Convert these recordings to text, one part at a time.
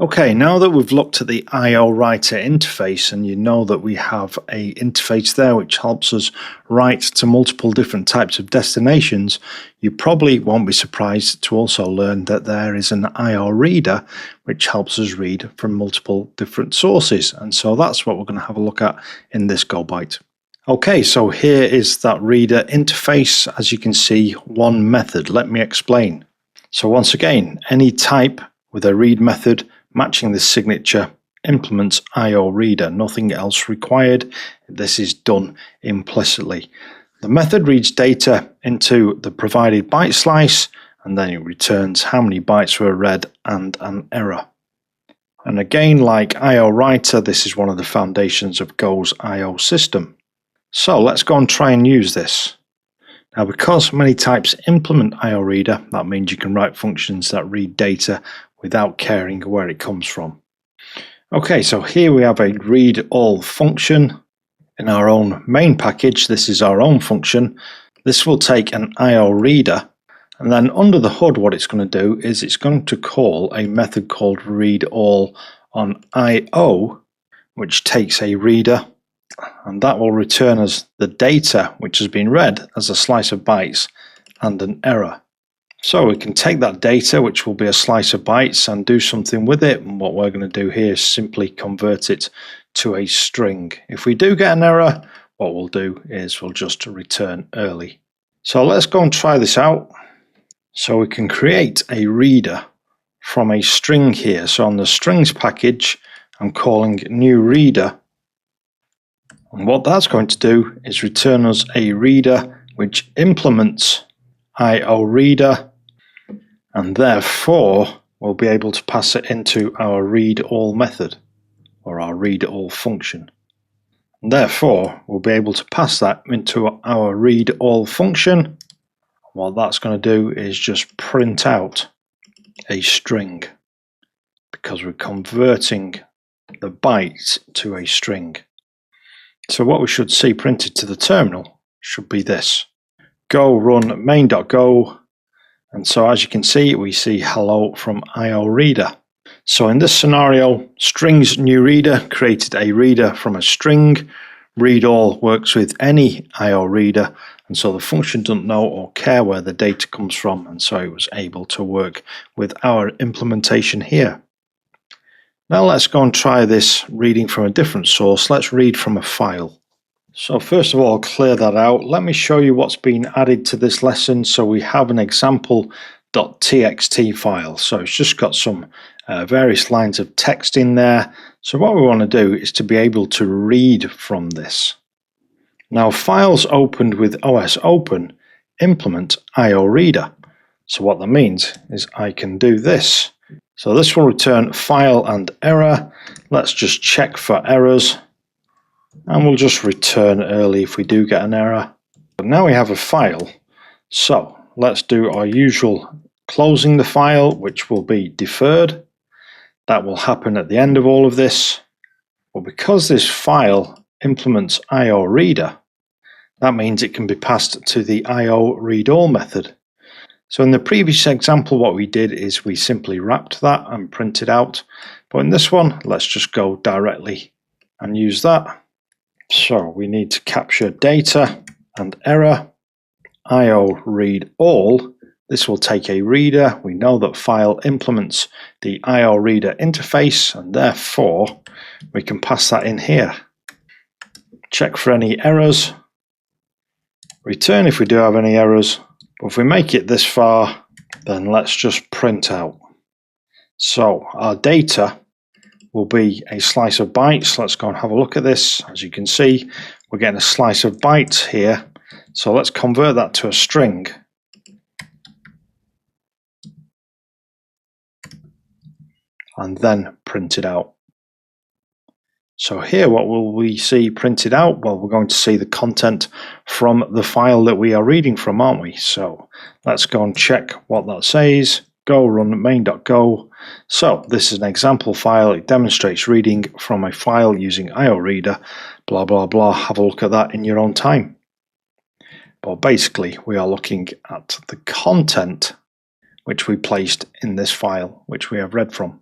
Okay, now that we've looked at the io.Writer interface and you know that we have an interface there which helps us write to multiple different types of destinations, you probably won't be surprised to also learn that there is an io.Reader which helps us read from multiple different sources, and so that's what we're going to have a look at in this Go Byte. Okay, so here is that reader interface. As you can see, one method. Let me explain. So once again, any type with a read method matching this signature implements io.Reader, nothing else required. This is done implicitly. The method reads data into the provided byte slice and then it returns how many bytes were read and an error. And again, like io.Writer, this is one of the foundations of Go's I/O system. So let's go and try and use this. Now, because many types implement io.Reader, that means you can write functions that read data without caring where it comes from. Okay, so here we have a read all function in our own main package. This is our own function. This will take an io.Reader, and then under the hood what it's going to do is it's going to call a method called read all on io, which takes a reader, and that will return us the data which has been read as a slice of bytes and an error. So we can take that data, which will be a slice of bytes, and do something with it. And what we're going to do here is simply convert it to a string. If we do get an error, what we'll do is we'll just return early. So let's go and try this out. So we can create a reader from a string here. So on the strings package, I'm calling new reader. And what that's going to do is return us a reader which implements io.Reader, and therefore we'll be able to pass it into our read all method or our read all function. And therefore we'll be able to pass that into our read all function. What that's going to do is just print out a string because we're converting the bytes to a string. So what we should see printed to the terminal should be this: go run main.go, and so as you can see, we see hello from io.Reader. So in this scenario, strings new reader created a reader from a string. Read all works with any io.Reader, and so the function doesn't know or care where the data comes from, and so it was able to work with our implementation here. Now let's go and try this reading from a different source. Let's read from a file. So first of all, clear that out. Let me show you what's been added to this lesson. So we have an example.txt file. So it's just got some various lines of text in there. So what we want to do is to be able to read from this. Now, files opened with OS Open implement io.Reader. So what that means is I can do this. So this will return file and error. Let's just check for errors, and we'll just return early if we do get an error. But now we have a file, so let's do our usual closing the file, which will be deferred. That will happen at the end of all of this. But because this file implements io.Reader, that means it can be passed to the io.readAll method. So in the previous example, what we did is we simply wrapped that and printed out. But in this one, let's just go directly and use that. So we need to capture data and error, io.readAll. This will take a reader. We know that file implements the io.Reader interface, and therefore we can pass that in here. Check for any errors. Return if we do have any errors. But if we make it this far, then let's just print out. So our data will be a slice of bytes. Let's go and have a look at this. As you can see, we're getting a slice of bytes here. So let's convert that to a string. And then print it out. So here, what will we see printed out? Well, we're going to see the content from the file that we are reading from, aren't we? So let's go and check what that says. Go run main.go. So this is an example file. It demonstrates reading from a file using io.Reader, blah, blah, blah. Have a look at that in your own time. But basically, we are looking at the content which we placed in this file, which we have read from.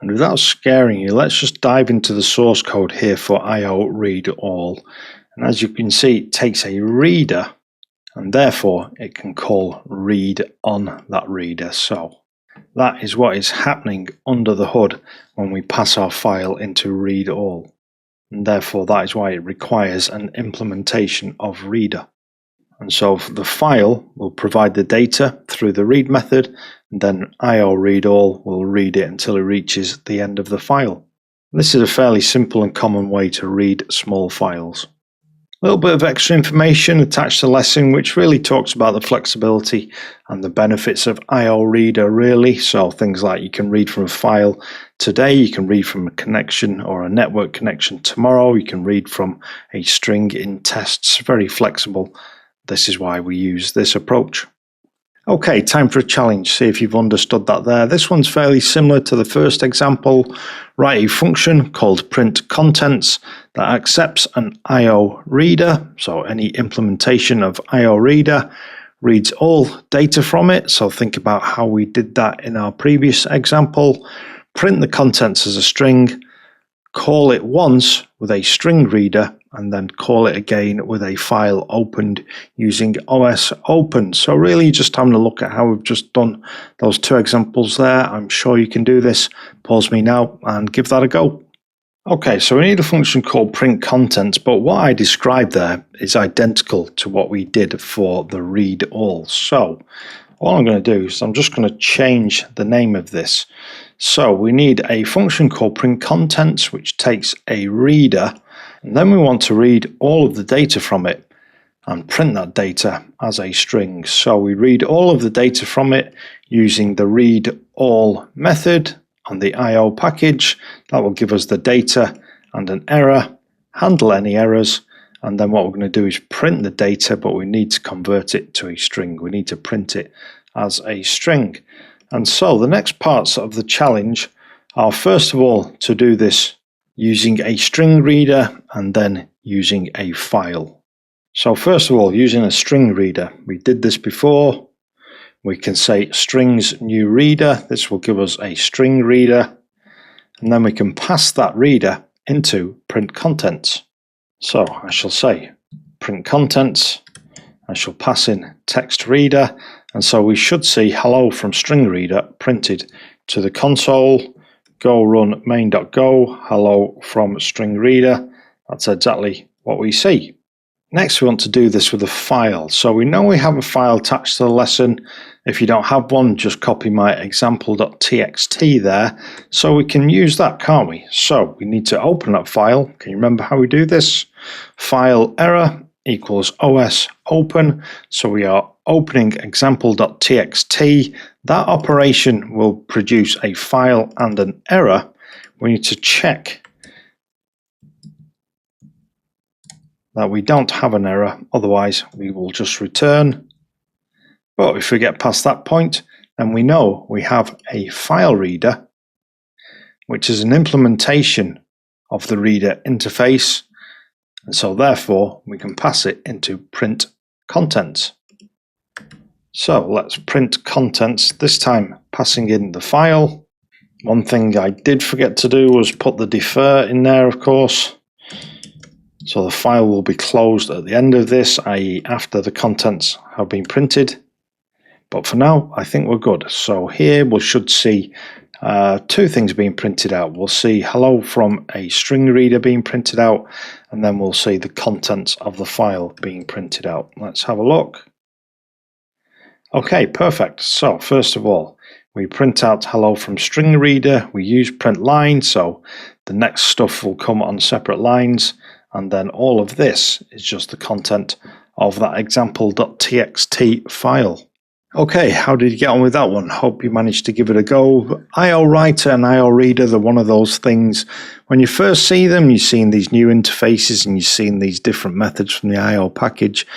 And without scaring you, let's just dive into the source code here for io.Reader. And as you can see, it takes a reader, and therefore it can call read on that reader. So that is what is happening under the hood when we pass our file into read all. And therefore that is why it requires an implementation of reader. And so the file will provide the data through the read method, and then io.ReadAll will read it until it reaches the end of the file. This is a fairly simple and common way to read small files. A little bit of extra information attached to the lesson, which really talks about the flexibility and the benefits of io.Reader really. So things like you can read from a file today, you can read from a connection or a network connection tomorrow, you can read from a string in tests, very flexible. This is why we use this approach. Okay, time for a challenge. See if you've understood that there. This one's fairly similar to the first example. Write a function called print contents that accepts an io.Reader. So any implementation of io.Reader reads all data from it. So think about how we did that in our previous example. Print the contents as a string, call it once with a string reader, and then call it again with a file opened using OS open. So really just having a look at how we've just done those two examples there. I'm sure you can do this. Pause me now and give that a go. Okay, so we need a function called print contents, but what I described there is identical to what we did for the read all. So what I'm going to do is I'm just going to change the name of this. So we need a function called print contents, which takes a reader, and then we want to read all of the data from it and print that data as a string. So we read all of the data from it using the read all method on the IO package. That will give us the data and an error, handle any errors, and then what we're going to do is print the data, but we need to convert it to a string. We need to print it as a string. And so the next parts of the challenge are, first of all, to do this using a string reader and then using a file. So first of all, using a string reader, we did this before. We can say strings new reader. This will give us a string reader, and then we can pass that reader into print contents. So I shall say print contents, I shall pass in text reader, and so we should see hello from string reader printed to the console. Go run main.go, hello from string reader. That's exactly what we see. Next, we want to do this with a file. So we know we have a file attached to the lesson. If you don't have one, just copy my example.txt there. So we can use that, can't we? So we need to open that file. Can you remember how we do this? File error equals OS open. So we are opening example.txt. That operation will produce a file and an error. We need to check that we don't have an error, otherwise we will just return. But if we get past that point, then we know we have a file reader, which is an implementation of the reader interface, and so therefore we can pass it into print contents. So let's print contents, this time passing in the file. One thing I did forget to do was put the defer in there, of course. So the file will be closed at the end of this, i.e. after the contents have been printed. But for now, I think we're good. So here we should see two things being printed out. We'll see hello from a string reader being printed out, and then we'll see the contents of the file being printed out. Let's have a look. Okay, perfect. So first of all, we print out hello from string reader. We use print line, so the next stuff will come on separate lines. And then all of this is just the content of that example.txt file. Okay, how did you get on with that one? Hope you managed to give it a go. io.Writer and io.Reader, they're one of those things. When you first see them, you've seen these new interfaces and you've seen these different methods from the IO package.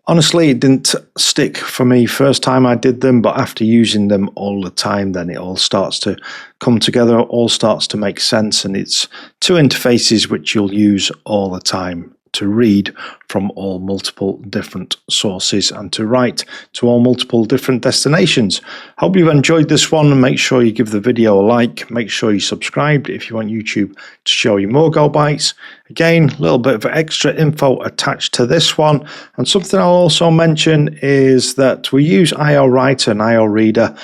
Honestly, it didn't stick for me first time I did them, but after using them all the time, then it all starts to come together, all starts to make sense, and it's two interfaces which you'll use all the time to read from all multiple different sources and to write to all multiple different destinations. Hope you've enjoyed this one, and make sure you give the video a like. Make sure you subscribe if you want YouTube to show you more Go Bytes. Again, a little bit of extra info attached to this one, and something I'll also mention is that we use io.Writer and io.Reader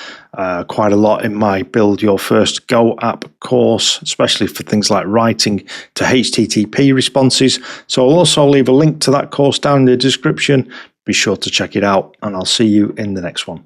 quite a lot in my Build Your First Go app course, especially for things like writing to HTTP responses. So I'll also leave a link to that course down in the description. Be sure to check it out, and I'll see you in the next one.